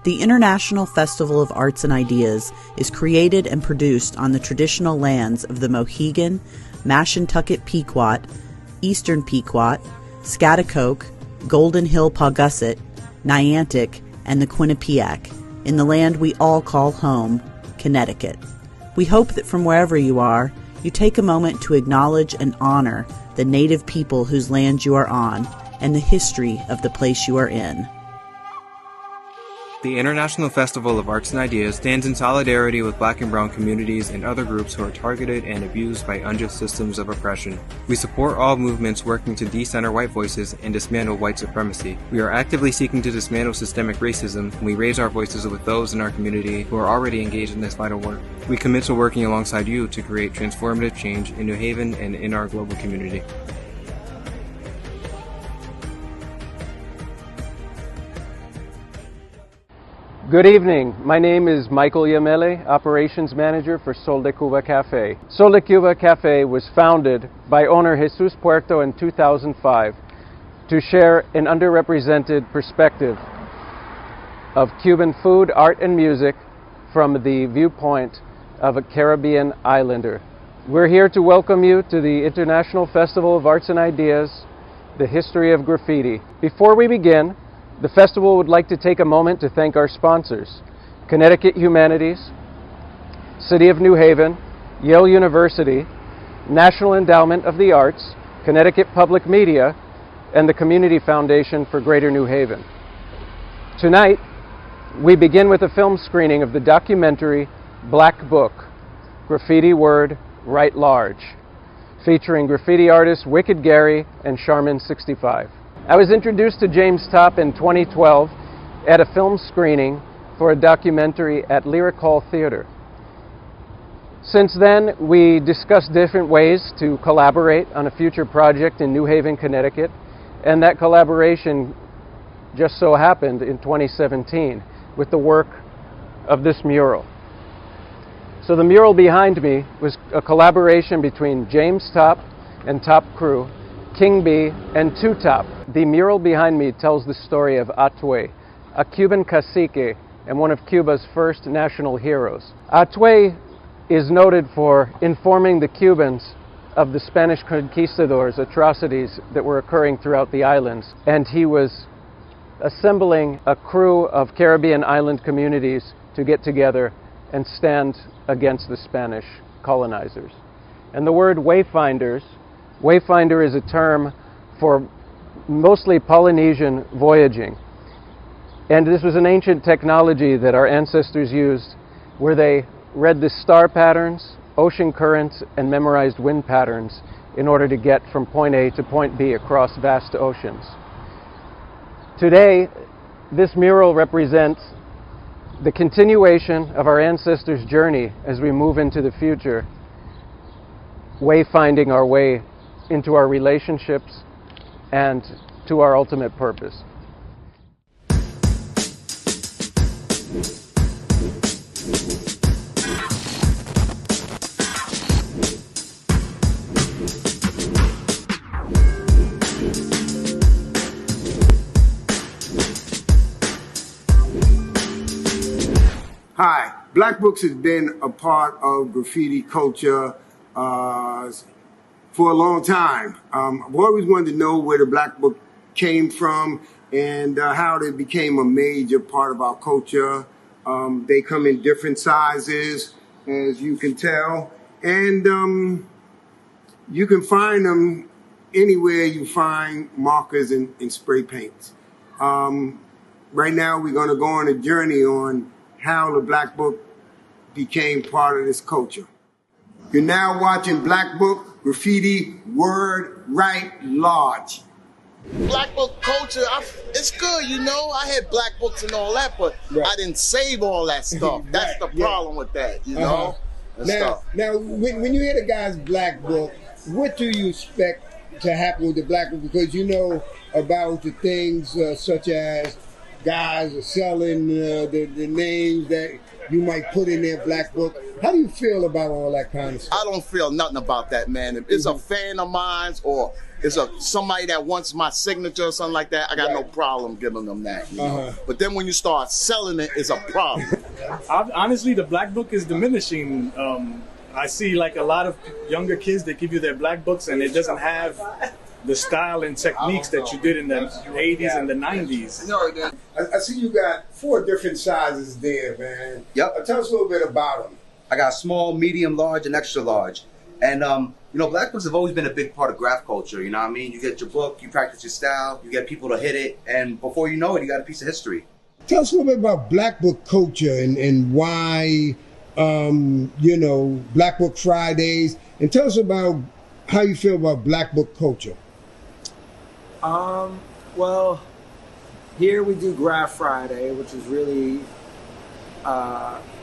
The International Festival of Arts and Ideas is created and produced on the traditional lands of the Mohegan, Mashantucket Pequot, Eastern Pequot, Schaghticoke, Golden Hill Paugussett, Niantic, and the Quinnipiac, in the land we all call home, Connecticut. We hope that from wherever you are, you take a moment to acknowledge and honor the native people whose land you are on and the history of the place you are in. The International Festival of Arts and Ideas stands in solidarity with Black and Brown communities and other groups who are targeted and abused by unjust systems of oppression. We support all movements working to decenter white voices and dismantle white supremacy. We are actively seeking to dismantle systemic racism, and we raise our voices with those in our community who are already engaged in this vital work. We commit to working alongside you to create transformative change in New Haven and in our global community. Good evening. My name is Michael Yamele, Operations Manager for Sol de Cuba Cafe. Sol de Cuba Cafe was founded by owner Jesus Puerto in 2005 to share an underrepresented perspective of Cuban food, art, and music from the viewpoint of a Caribbean islander. We're here to welcome you to the International Festival of Arts and Ideas, the history of graffiti. Before we begin, the festival would like to take a moment to thank our sponsors: Connecticut Humanities, City of New Haven, Yale University, National Endowment of the Arts, Connecticut Public Media, and the Community Foundation for Greater New Haven. Tonight, we begin with a film screening of the documentary Black Book, Graffiti Word, Write Large, featuring graffiti artists Wicked Gary and Charmin 65. I was introduced to James Topp in 2012 at a film screening for a documentary at Lyric Hall Theater. Since then, we discussed different ways to collaborate on a future project in New Haven, Connecticut, and that collaboration just so happened in 2017 with the work of this mural. So the mural behind me was a collaboration between James Topp and Topp Crew, King B, and Two Top. The mural behind me tells the story of Atue, a Cuban cacique and one of Cuba's first national heroes. Atue is noted for informing the Cubans of the Spanish conquistadors' atrocities that were occurring throughout the islands, and he was assembling a crew of Caribbean island communities to get together and stand against the Spanish colonizers. And the word wayfinders, wayfinder is a term for mostly Polynesian voyaging. And this was an ancient technology that our ancestors used where they read the star patterns, ocean currents, and memorized wind patterns in order to get from point A to point B across vast oceans. Today, this mural represents the continuation of our ancestors' journey as we move into the future, wayfinding our way into our relationships and to our ultimate purpose. Hi, Black Books has been a part of graffiti culture for a long time. I've always wanted to know where the Black Book came from and how they became a major part of our culture. They come in different sizes, as you can tell, and you can find them anywhere you find markers and spray paints. Right now, we're going to go on a journey on how the Black Book became part of this culture. You're now watching Black Book, Graffiti, Word, Write, Large. Black Book culture, it's good, you know. I had Black Books and all that, but I didn't save all that stuff. That's the problem with that, you know. Now, when you hear the guy's Black Book, what do you expect to happen with the Black Book? Because you know about the things such as guys are selling the names that you might put in their black book. How do you feel about all that kind of stuff? I don't feel nothing about that, man. If it's a fan of mine or it's somebody that wants my signature or something like that, I got no problem giving them that. You know? But then when you start selling it, it's a problem. Honestly, the black book is diminishing. I see like a lot of younger kids that give you their black books and it doesn't have the style and techniques that you did in the 80s and the 90s. I see you got 4 different sizes there, man. Yep. Tell us a little bit about them. I got small, medium, large, and extra large. And, you know, black books have always been a big part of graph culture, you know what I mean? You get your book, you practice your style, you get people to hit it, and before you know it, you got a piece of history. Tell us a little bit about black book culture and why, you know, Black Book Fridays, and tell us about how you feel about black book culture. Well, here we do Graph Friday, which is really,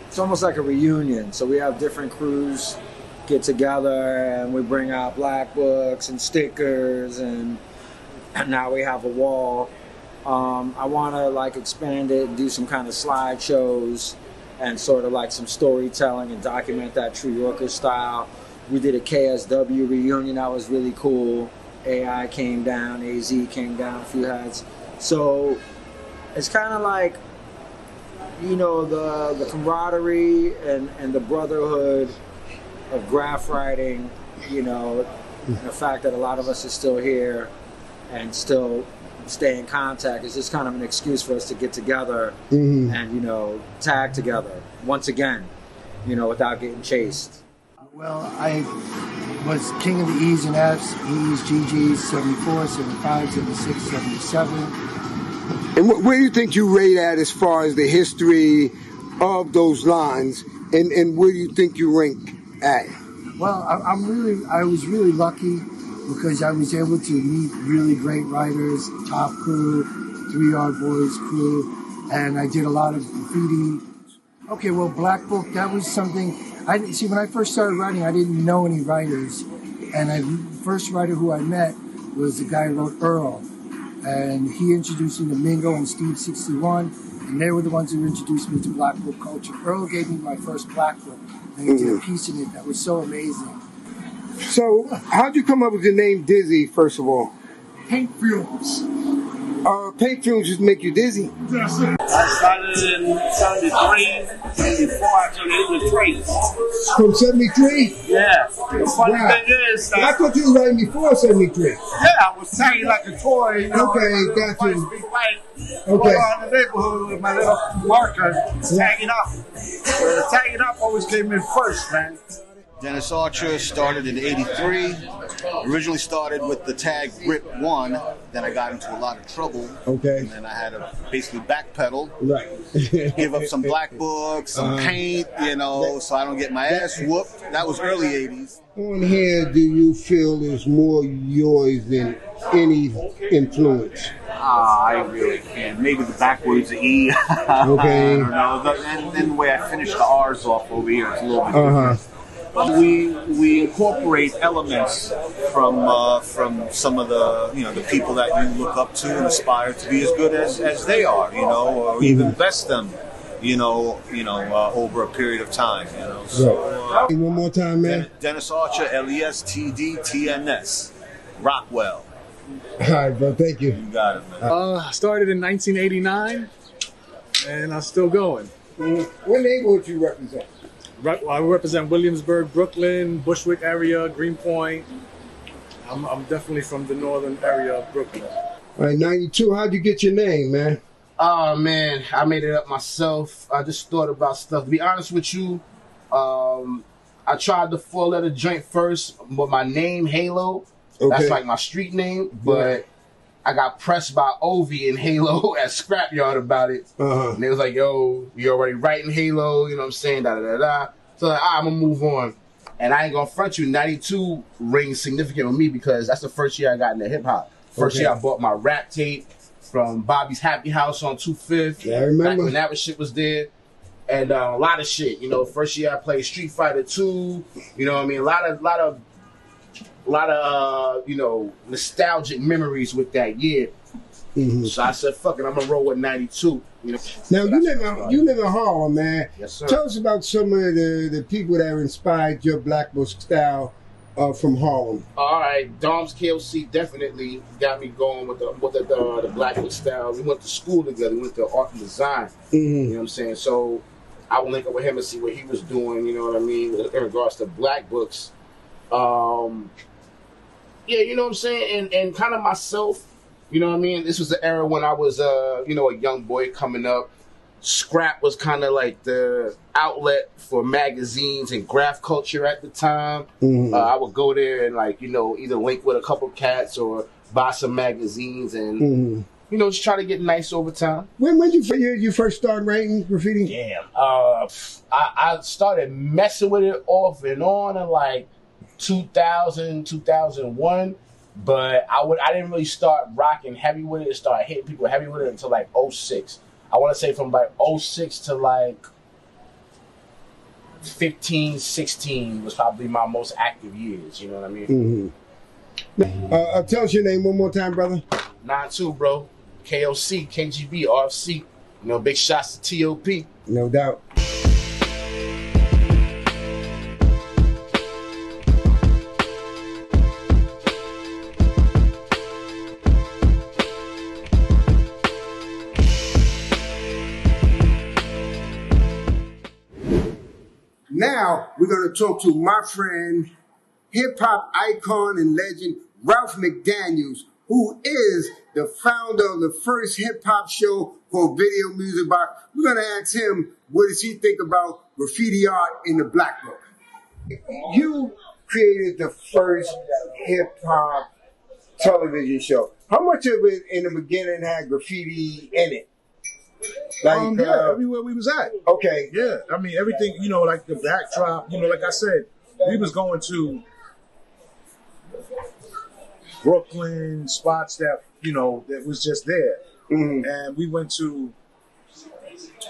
it's almost like a reunion. So we have different crews get together and we bring out black books and stickers, and now we have a wall. I want to like expand it and do some kind of slideshows and sort of like some storytelling and document that true Yorker style. We did a KSW reunion that was really cool. AI came down, AZ came down, a few hats. So it's kind of like, you know, the camaraderie and the brotherhood of graph writing, you know, the fact that a lot of us are still here and still stay in contact is just kind of an excuse for us to get together and, you know, tag together once again, you know, without getting chased. Well, I was king of the E's and F's, E's, GG's, 74, 75, 76, 77. And where do you think you rate at as far as the history of those lines, and where do you think you rank at? Well, I was really lucky because I was able to meet really great writers, Top Crew, 3 Yard Boys crew, and I did a lot of graffiti. Okay, well, Black Book, that was something, see, when I first started writing, I didn't know any writers, and the first writer who I met was the guy who wrote Earl, and he introduced me to Mingo and Steve 61, and they were the ones who introduced me to Black Book culture. Earl gave me my first Black Book, and he did a piece in it that was so amazing. So, how'd you come up with the name Dizzy, first of all? Paint fumes. Paint fumes just make you dizzy? That's it. I started in 73, before I turned 83. From 73? Yeah. The funny thing is that... I thought you were writing before 73. Yeah, I was tagging like a toy. You know, okay, got you. Okay. Around the neighborhood with my little marker, tagging up. Tagging up always came in first, man. Dennis Archer started in '83. Originally started with the tag Grip 1. Then I got into a lot of trouble. Okay. And then I had to basically backpedal. Right. Give up some black books, some paint, you know, so I don't get my ass whooped. That was early '80s. On here, do you feel is more yours than any influence? I really can't. Maybe the backwards E. Okay. I don't know. And the way I finished the R's off over here is a little bit different. We incorporate elements from some of the the people that you look up to and aspire to be as good as they are, or even best them, over a period of time, So, one more time, man. Dennis Archer, LESTDTNS, Rockwell. All right, bro. Thank you. You got it, man. I started in 1989, and I'm still going. What neighborhood you represent? I represent Williamsburg, Brooklyn, Bushwick area, Greenpoint. I'm definitely from the northern area of Brooklyn. All right, 92, how'd you get your name, man? Oh, man, I made it up myself. I just thought about stuff. To be honest with you, I tried the 4-letter joint first, but my name, Halo, that's like my street name, but I got pressed by Ovi and Halo at Scrapyard about it. And they was like, yo, you already writing Halo, you know what I'm saying, da-da-da-da. So like, I'm going to move on. And I ain't going to front you, 92 rings significant with me because that's the first year I got into hip-hop. First year I bought my rap tape from Bobby's Happy House on 2/5. Yeah, I remember. Back when that shit was there. And a lot of shit, first year I played Street Fighter 2, you know what I mean? A lot of nostalgic memories with that year. So I said, fuck it, I'm gonna roll with 92. You know. Now you live in Harlem, man. Yes, sir. Tell us about some of the people that inspired your Black Book style from Harlem. All right, Dom's KLC definitely got me going with the Black Book style. We went to school together. We went to art and design. You know what I'm saying? So I would link up with him and see what he was doing. You know what I mean? In regards to Black Books. Yeah, you know what I'm saying? And kind of myself, you know what I mean? This was the era when I was, you know, a young boy coming up. Scrap was kind of like the outlet for magazines and graph culture at the time. I would go there and, like, you know, either link with a couple cats or buy some magazines and, you know, just try to get nice over time. When you first started writing graffiti? Damn. I started messing with it off and on in like 2000, 2001, but I didn't really start rocking heavy with it and start hitting people heavy with it until like 06. I want to say from like 06 to like 15, 16 was probably my most active years, you know what I mean? Tell us your name one more time, brother. 92, bro. KOC, KGB, RFC. You know, big shots to TOP. No doubt. Now, we're going to talk to my friend, hip-hop icon and legend, Ralph McDaniels, who is the founder of the first hip-hop show called Video Music Box. We're going to ask him, what does he think about graffiti art in the Black Book? You created the first hip-hop television show. How much of it in the beginning had graffiti in it? Like, yeah, everywhere we was at. Okay. Yeah, I mean, everything, you know, like the backdrop, you know, like I said, we was going to Brooklyn, spots that, you know, that was just there. And we went to,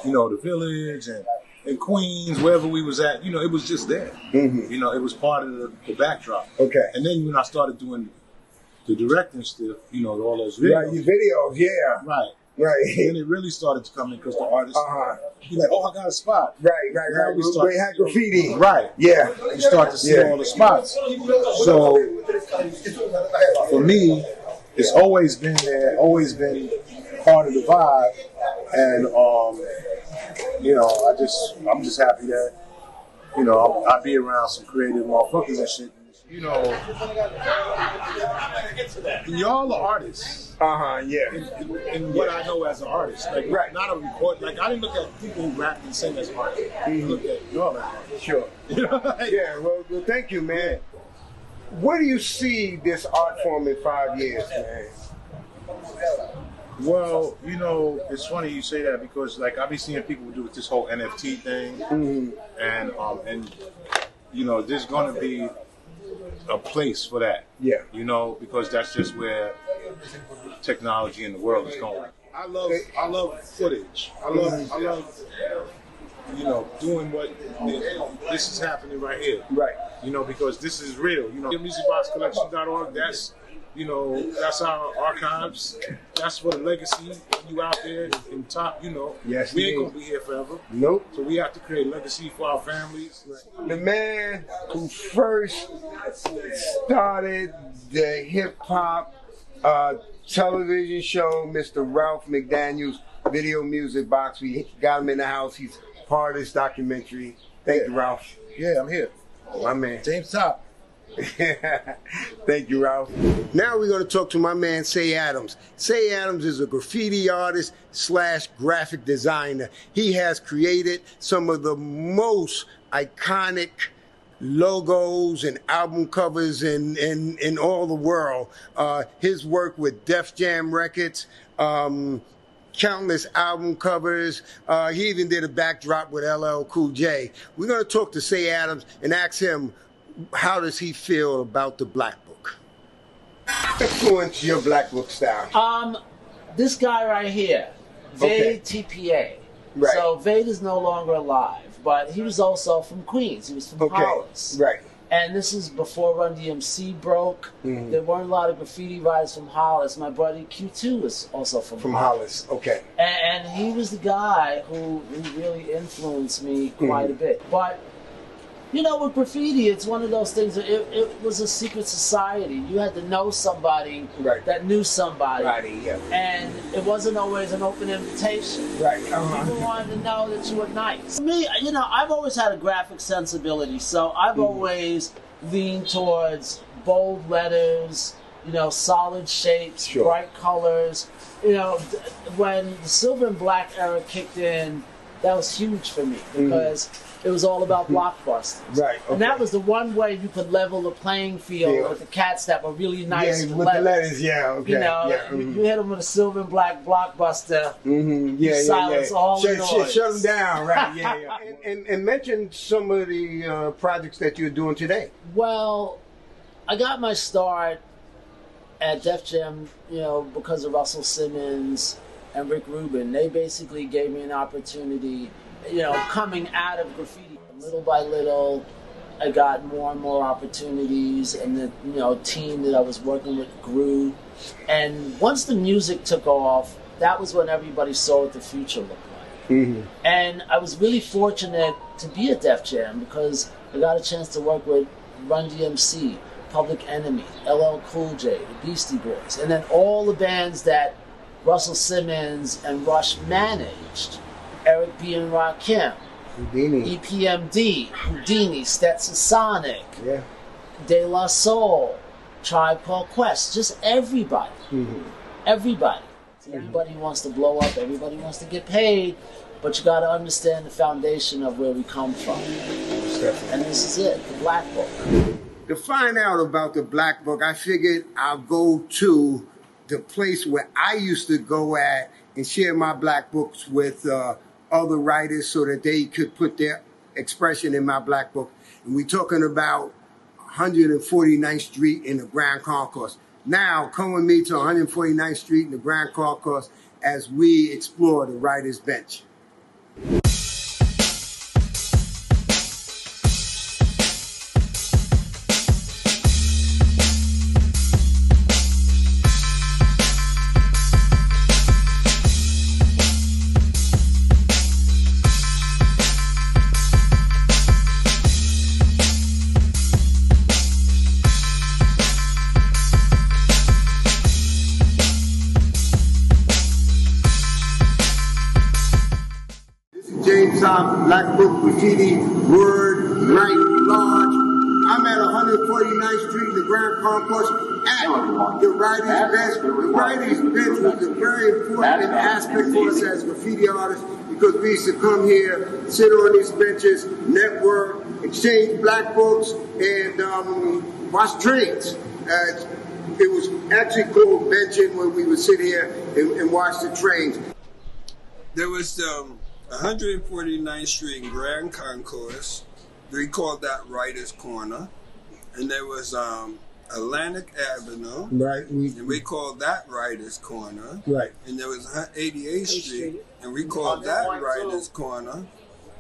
you know, the Village and Queens, wherever we was at, you know, it was just there. You know, it was part of the backdrop. Okay. And then when I started doing the directing stuff, you know, all those videos. Right, your videos, yeah. Right. Right. And it really started to come in because the artists be like, oh, I got a spot. Right. We had graffiti. Right. Yeah. You start to see all the spots. So for me, it's always been there, always been part of the vibe. And you know, I'm just happy that, you know, I be around some creative motherfuckers and shit. You know, y'all are artists. Yeah. In what I know as an artist, like not a record. Like I didn't look at people who rap and sing as artists. I look at y'all as artists. Sure. You know, like, yeah. Well, thank you, man. Where do you see this art form in 5 years, man? Well, you know, it's funny you say that because, like, I've been seeing people do this whole NFT thing, and you know, there's gonna be a place for that. Yeah. You know, because that's just where technology in the world is going. I love footage. I love you know, doing what this is happening right here. Right. You know, because this is real. You know, musicboxcollection.org, that's, you know, that's our archives. That's for the legacy. You out there in top, you know. Yes, we ain't gonna be here forever. Nope. So we have to create legacy for our families. The man who first started the hip hop television show, Mr. Ralph McDaniels, Video Music Box. We got him in the house. He's part of this documentary. Thank you, Ralph. Yeah, I'm here. My man. James Top. Thank you, Ralph. Now we're going to talk to my man, Say Adams. Say Adams is a graffiti artist / graphic designer. He has created some of the most iconic logos and album covers in all the world. His work with Def Jam Records, countless album covers. He even did a backdrop with LL Cool J. We're going to talk to Say Adams and ask him, how does he feel about the Black Book? Influence your Black Book style? This guy right here, Vade TPA. So Vade is no longer alive, but he was also from Queens. He was from Hollis. Right. And this is before Run DMC broke. There weren't a lot of graffiti writers from Hollis. My buddy Q2 is also from Hollis. Okay. And he was the guy who really influenced me quite a bit. But, you know, with graffiti, it's one of those things, it was a secret society. You had to know somebody that knew somebody. And it wasn't always an open invitation. People wanted to know that you were nice. For me, you know, I've always had a graphic sensibility, so I've always leaned towards bold letters, you know, solid shapes, bright colors. You know, when the silver and black era kicked in, that was huge for me because it was all about blockbusters. And that was the one way you could level the playing field with the cats that were really nice with the letters. You know, you hit them with a silver and black blockbuster. Silence all the noise. Shut them down, and mention some of the projects that you're doing today. Well, I got my start at Def Jam, you know, because of Russell Simmons and Rick Rubin. They basically gave me an opportunity, you know, coming out of graffiti. Little by little, I got more and more opportunities, and the, you know, team that I was working with grew. And once the music took off, that was when everybody saw what the future looked like. And I was really fortunate to be at Def Jam because I got a chance to work with Run DMC, Public Enemy, LL Cool J, the Beastie Boys, and then all the bands that Russell Simmons and Rush managed. Eric B. and Rakim, Houdini, EPMD, Houdini, Stetson Sonic, De La Soul, Tribe Called Quest, just everybody. Everybody. Everybody wants to blow up, everybody wants to get paid, but you got to understand the foundation of where we come from. And this is it, the Black Book. To find out about the Black Book, I figured I'll go to the place where I used to go at and share my Black Books with other writers so that they could put their expression in my Black Book. And we're talking about 149th Street in the Grand Concourse. Now, come with me to 149th Street in the Grand Concourse as we explore the Writer's Bench. Black Book Graffiti, Word, Night, Large. I'm at 149th Street in the Grand Concourse at the Writer's Bench. The Writer's Bench was a very important aspect for us as graffiti artists because we used to come here, sit on these benches, network, exchange Black Books, and watch trains. It was actually called benching when we would sit here and watch the trains. There was 149th Street in Grand Concourse. We called that Writer's Corner. And there was Atlantic Avenue. And we called that Writer's Corner. And there was 88th Street. And we called that Writer's Corner.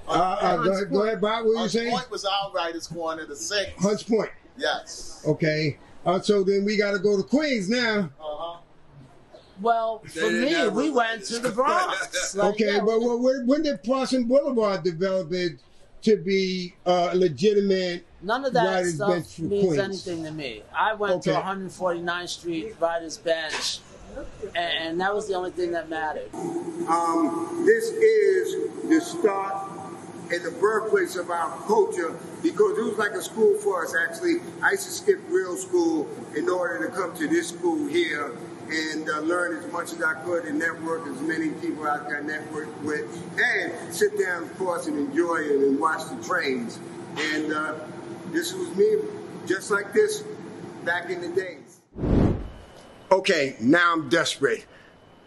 Go ahead, Bob. What were you saying? Hunts Point was our Writer's Corner, the 6th. Hunts Point. Yes. Okay. So then we got to go to Queens now. Well, for me, we went to the Bronx. Okay, but when did Parson Boulevard develop it to be legitimate? None of that Writer's stuff Bench for means Queens? anything to me. I went to 149th Street, Writer's Bench, and that was the only thing that mattered. This is the start and the birthplace of our culture because it was like a school for us, actually. I used to skip real school in order to come to this school here and learn as much as I could and network as many people I got networked with and sit down, of course, and enjoy it and watch the trains. And this was me, just like this, back in the days. Okay, now I'm desperate.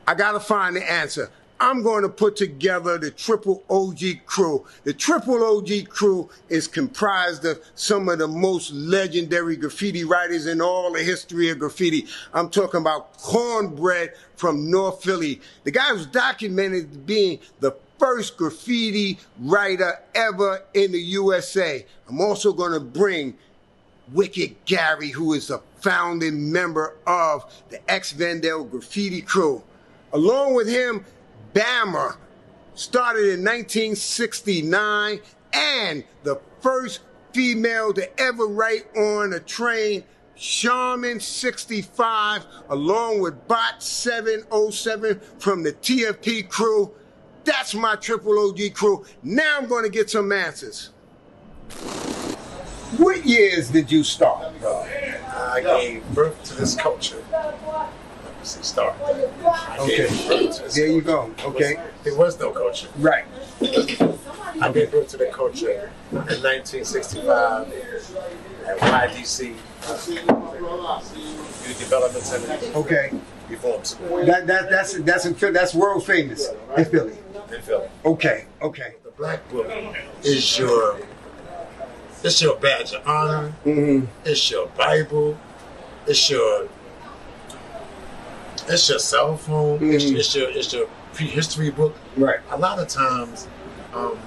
I gotta find the answer. I'm going to put together the Triple OG Crew. The Triple OG Crew is comprised of some of the most legendary graffiti writers in all the history of graffiti. I'm talking about Cornbread from North Philly. The guy was documented as being the first graffiti writer ever in the USA. I'm also going to bring Wicked Gary, who is a founding member of the Ex-Vandals Graffiti Crew. Along with him, Bama started in 1969, and the first female to ever write on a train, Charmin 65, along with Bot 707 from the TFP crew. That's my triple OG crew. Now I'm going to get some answers. What years did you start? I gave birth to this culture. Start. Okay. There you go. Okay. There was no culture. Right. I gave birth to the culture in 1965 at YDC Youth Development Center. Okay. Reform School. That's world famous in Philly. In Philly. Okay. Okay. The Black Book is your badge of honor. Mm-hmm. It's your Bible. It's your cell phone. Mm-hmm. It's your prehistory book. Right. A lot of times. So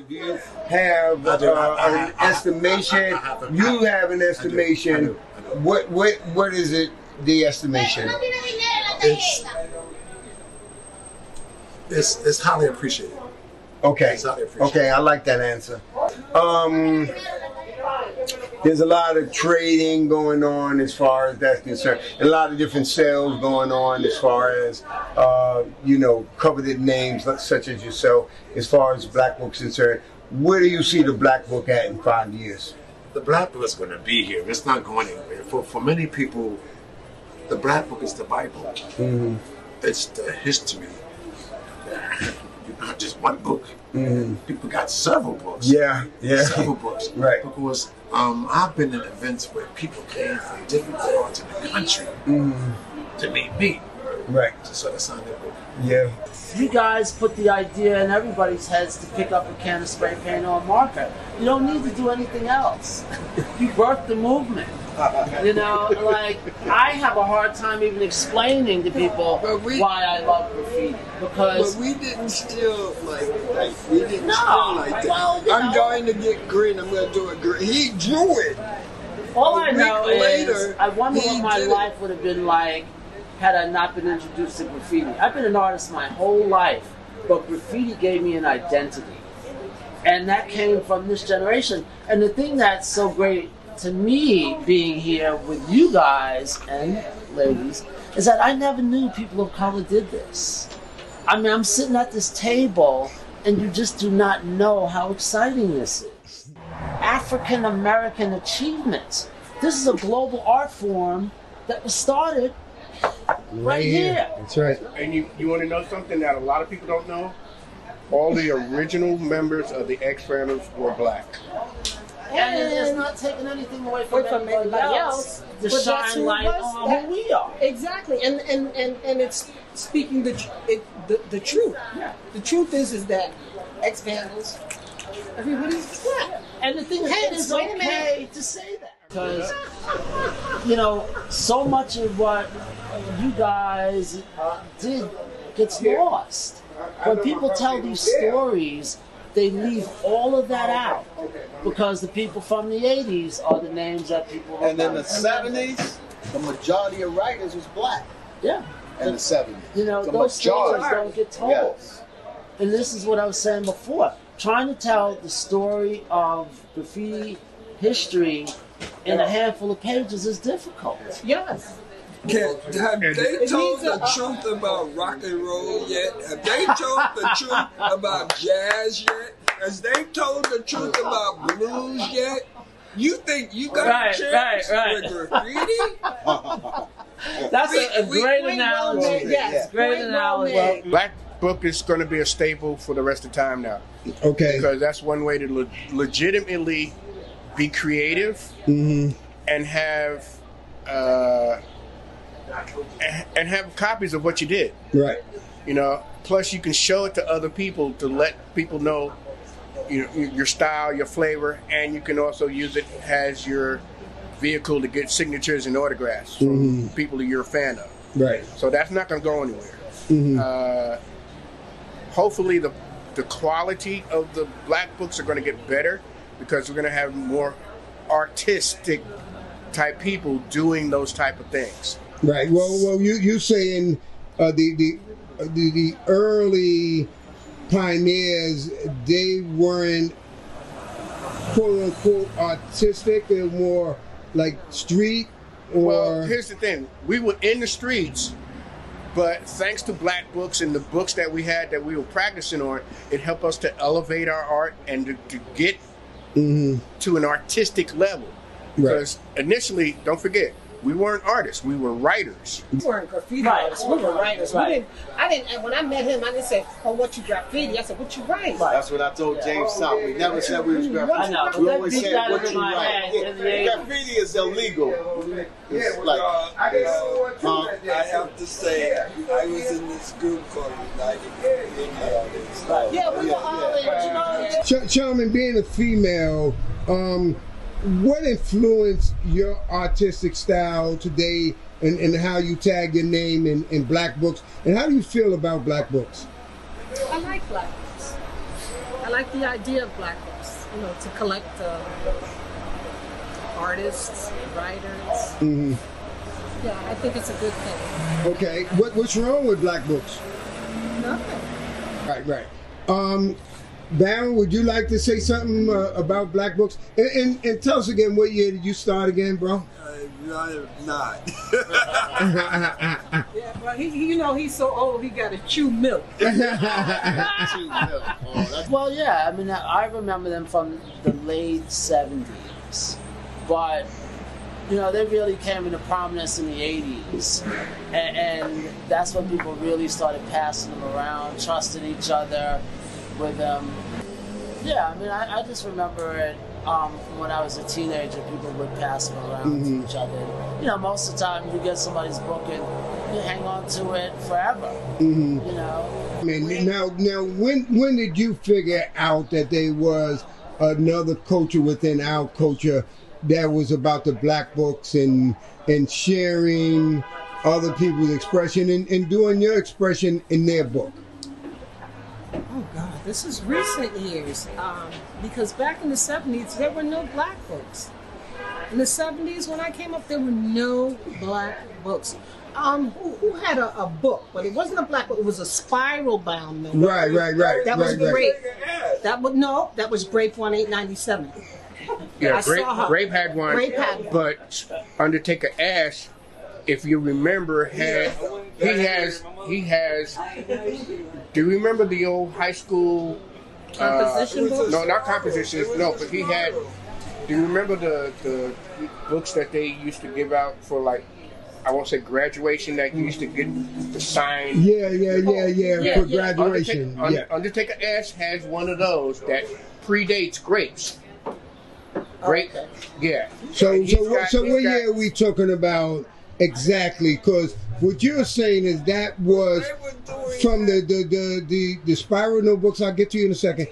do you have an estimation? You have an estimation. I do. What is it? The estimation? It's highly appreciated. Okay. It's highly appreciated. Okay, I like that answer. There's a lot of trading going on as far as that's concerned. A lot of different sales going on as far as, coveted names such as yourself, as far as Black Book's concerned. Where do you see the Black Book at in 5 years? The Black Book is going to be here. It's not going anywhere. For many people, the Black Book is the Bible. Mm-hmm. It's the history. Not just one book. Mm-hmm. People got several books. Yeah. Several books. Right. Because I've been in events where people came from different parts of the country to meet me. Right. To sort of sign their book. Yeah. You guys put the idea in everybody's heads to pick up a can of spray paint or a marker. You don't need to do anything else. You birthed the movement. I have a hard time even explaining to people why I love graffiti. Because but we didn't steal like we didn't steal like that. Well, I'm going to get green. I'm going to do it green. He drew it. All I know later, is I wonder what my life would have been like had I not been introduced to graffiti. I've been an artist my whole life, but graffiti gave me an identity. And that came from this generation. And the thing that's so great to me being here with you guys and ladies is that I never knew people of color did this. I mean, I'm sitting at this table and you just do not know how exciting this is. African American achievements. This is a global art form that was started right here. That's right. And you want to know something that a lot of people don't know? All the original members of the Ex-Vandals were Black. And it's not taking anything away from anybody else to shine light on who we are. Exactly, and it's speaking the truth. Yeah. The truth is that Ex-Vandals, everybody's Black. And the thing is, it is okay to say that. Because, so much of what you guys did gets lost. When people tell these stories, they leave all of that out because the people from the 80s are the names that people remember. And in the 70s, the majority of writers was Black. Yeah. In the 70s. Those stories don't get told. Yes. And this is what I was saying before. Trying to tell the story of graffiti history in a handful of pages is difficult. Yes. Have they told the truth about rock and roll yet? Have they told the truth about jazz yet? Has they told the truth about blues yet? You think you got a chance with graffiti? That's a great analogy. Yes, great analogy. Well, Black Book is going to be a staple for the rest of time now. Okay. Because that's one way to legitimately be creative and have copies of what you did. Right. Plus you can show it to other people to let people know your style, your flavor, and you can also use it as your vehicle to get signatures and autographs from people that you're a fan of. Right. So that's not going to go anywhere. Hopefully the quality of the Black Books are going to get better because we're going to have more artistic type people doing those type of things. Right. Well, you saying the early pioneers, they weren't quote unquote artistic, they were more like street. Well, here's the thing: we were in the streets, but thanks to black books and the books that we had that we were practicing on, it helped us to elevate our art and to get to an artistic level. Because initially, don't forget, we weren't artists; we were writers. We weren't graffiti artists. We were writers. Right. When I met him, I didn't say, "Oh, what you graffiti?" I said, "What you write?" That's what I told James South. We never said we was graffiti. I know, We but always that said what beat you out of my write. head in the Graffiti is illegal. It's like, I have to say, I was in this group called United Graffiti Artists. Yeah, we were all Charmin, being a female, what influenced your artistic style today and how you tag your name in black books? And how do you feel about black books? I like black books. I like the idea of black books, to collect artists, writers. Yeah, I think it's a good thing. Okay, what's wrong with black books? Nothing. Right. Baron, would you like to say something about black books? And tell us again, what year did you start again, bro? Not. Yeah, but he's so old, he got to chew milk. Well, yeah, I mean, I remember them from the late 70s, but they really came into prominence in the 80s, and that's when people really started passing them around, trusting each other with them. Yeah, I mean, I just remember it when I was a teenager, people would pass them around to each other. Most of the time you get somebody's book and you hang on to it forever, I mean, now, when did you figure out that there was another culture within our culture that was about the black books and sharing other people's expression and doing your expression in their book? Oh God, this is recent years. Because back in the 70s, there were no black books. In the 70s, when I came up, there were no black books. Who had a book, but it wasn't a black book, it was a spiral bound book. Right. That was Grape. That was Grape 1897. Yeah, I saw her. Grape had one, but Undertaker Ash, if you remember, he has. Do you remember the old high school composition books? No, not compositions. No, but he had. Do you remember the books that they used to give out for, like, I won't say graduation, that you used to get the sign? Yeah, for graduation. Undertaker Ash has one of those that predates Grapes. Grape, yeah. So what year are we talking about exactly? Because what you're saying is that was from the spiral notebooks. I'll get to you in a second.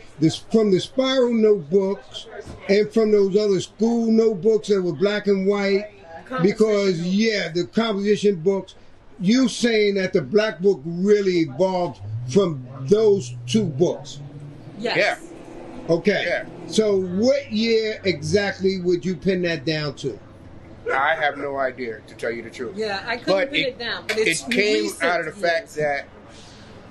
From the spiral notebooks and from those other school notebooks that were black and white. Because the composition books. You saying that the black book really evolved from those two books? Yes. Yeah. Okay. Yeah. So what year exactly would you pin that down to? I have no idea, to tell you the truth. Yeah, I couldn't pin it down. But it came out of the fact that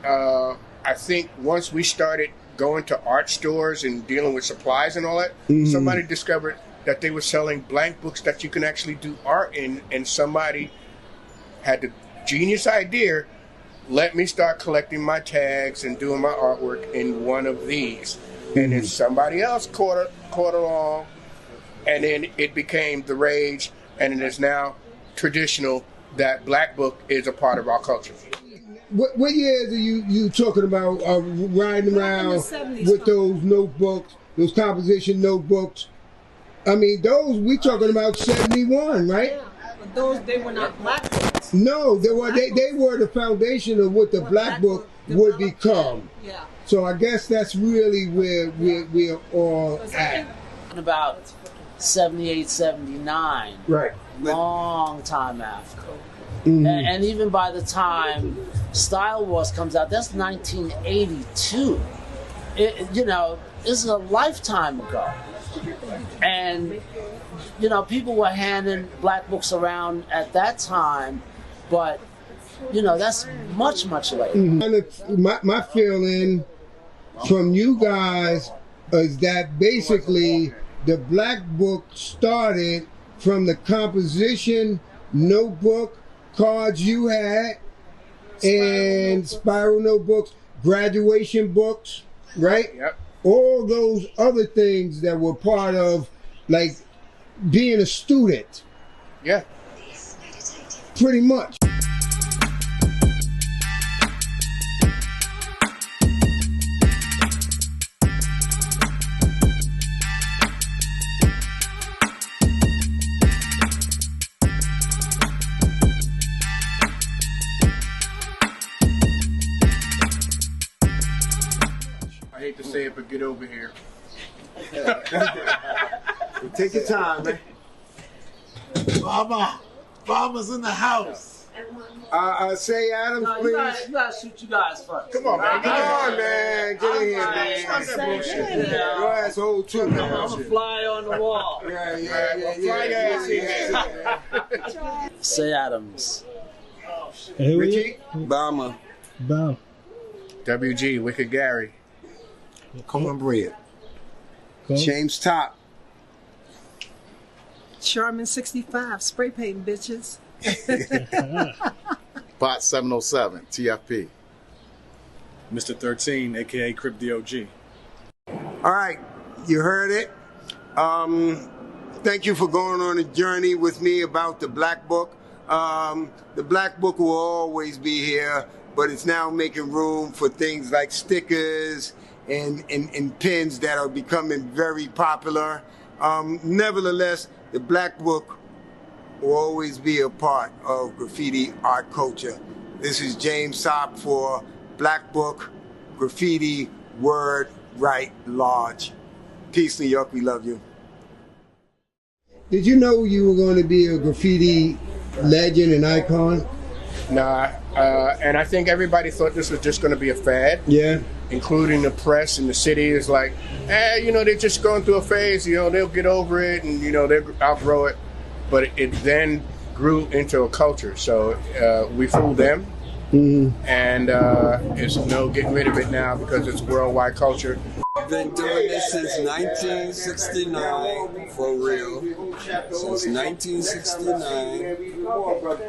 I think once we started going to art stores and dealing with supplies and all that, somebody discovered that they were selling blank books that you can actually do art in, and somebody had the genius idea, let me start collecting my tags and doing my artwork in one of these. And then somebody else caught along, and then it became the rage, and it is now traditional that black book is a part of our culture. What years are you talking about riding around with those notebooks, those composition notebooks? I mean, those, we talking about 71, right? Yeah, but those, they were not black books. No, they were the foundation of what the black book would become. Yeah. So I guess that's really where we're all at. About 78, 79. Right. Long time after. And even by the time Style Wars comes out, that's 1982. This is a lifetime ago. And, you know, people were handing black books around at that time, but, you know, that's much, much later. My feeling from you guys is that basically the black book started from the composition, notebook, cards you had, and spiral notebooks, graduation books, right? Yep. All those other things that were part of, like, being a student. Yeah. Pretty much. I hate to say it, but get over here. Take your time, man. Mama's in the house. Say Adams, No, please. you gotta shoot you guys first. Come on, man. Come on, man. Get in here, man. Stop that bullshit. Your asshole too, man. I'm a fly on the wall. Yeah. Say Adams. Richie? Bama. Bam. WG, Wicked Gary. Cornbread. James Top. Charmin 65, spray painting, bitches. Bot 707, TFP. Mr. 13, aka Crip DOG. All right, you heard it. Thank you for going on a journey with me about the Black Book. The Black Book will always be here, but it's now making room for things like stickers and pins that are becoming very popular. Nevertheless, the Black Book will always be a part of graffiti art culture. This is James Sopp for Black Book, Graffiti, Word, Write, Large. Peace, New York, we love you. Did you know you were going to be a graffiti legend and icon? Nah, and I think everybody thought this was just going to be a fad. Yeah. Including the press and the city is like, you know, they're just going through a phase, you know, they'll get over it and, you know, they'll outgrow it. But it then grew into a culture. So we fooled them. Mm-hmm. And it's no getting rid of it now because it's worldwide culture. Been doing this since 1969, for real. Since 1969.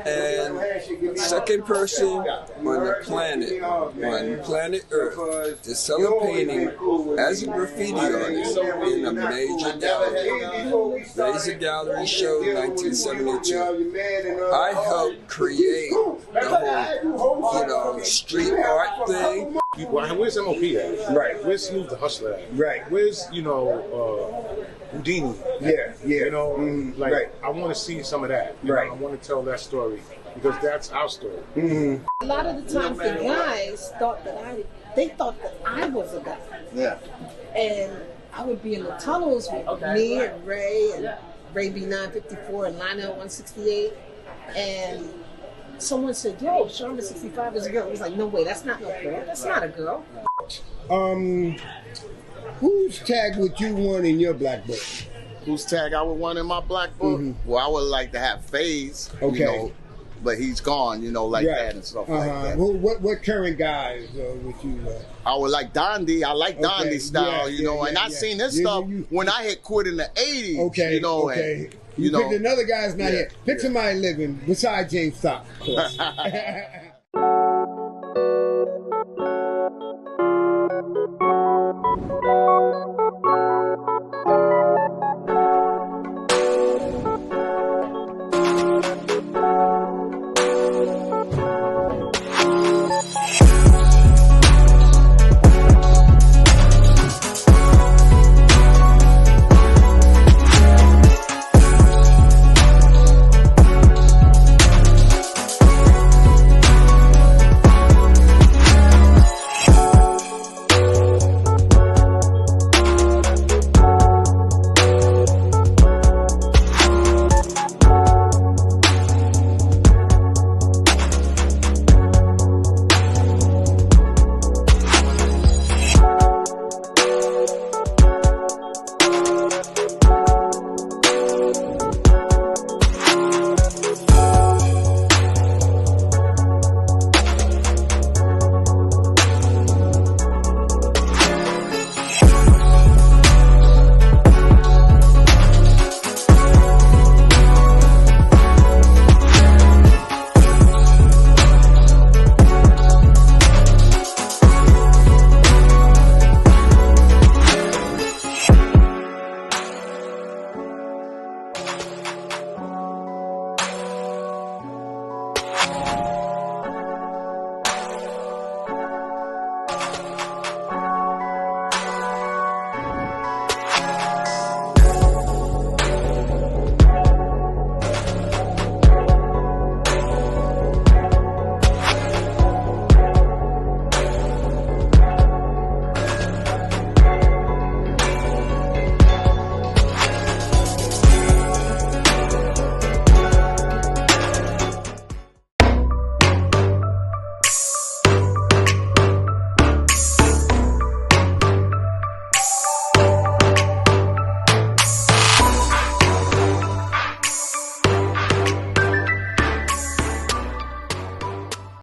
And second person on the planet Earth, to sell a painting as a graffiti artist in a major gallery. Razor Gallery Show 1972. I helped create the whole, you know, street art thing. Where's MOP at? Right. Where's Smooth the Hustler at? Right. Where's, you know, Houdini? Yeah. You know, like, right. I want to see some of that. You Right. know, I want to tell that story because that's our story. Mm-hmm. A lot of the times the guys thought that I was a guy. Yeah. And I would be in the tunnels with me and Ray B954 and Lionel 168. And someone said, yo, Charmin 65 is a girl. I was like, no way, that's not no girl. That's not a girl. Whose tag would you want in your Black Book? Whose tag I would want in my Black Book? Mm-hmm. Well, I would like to have FaZe, Okay. you know, but he's gone, you know, like Right. that and stuff like that. Well, what current guys would you? I would like Dondi. I like Okay. Dondi style, Yeah, you know, yeah, and I yeah. seen this You- stuff you- when I had quit in the 80s, Okay. you know, okay. and, you know. picked another guy's not Yeah, here. Pick somebody living besides James Sopp, of course.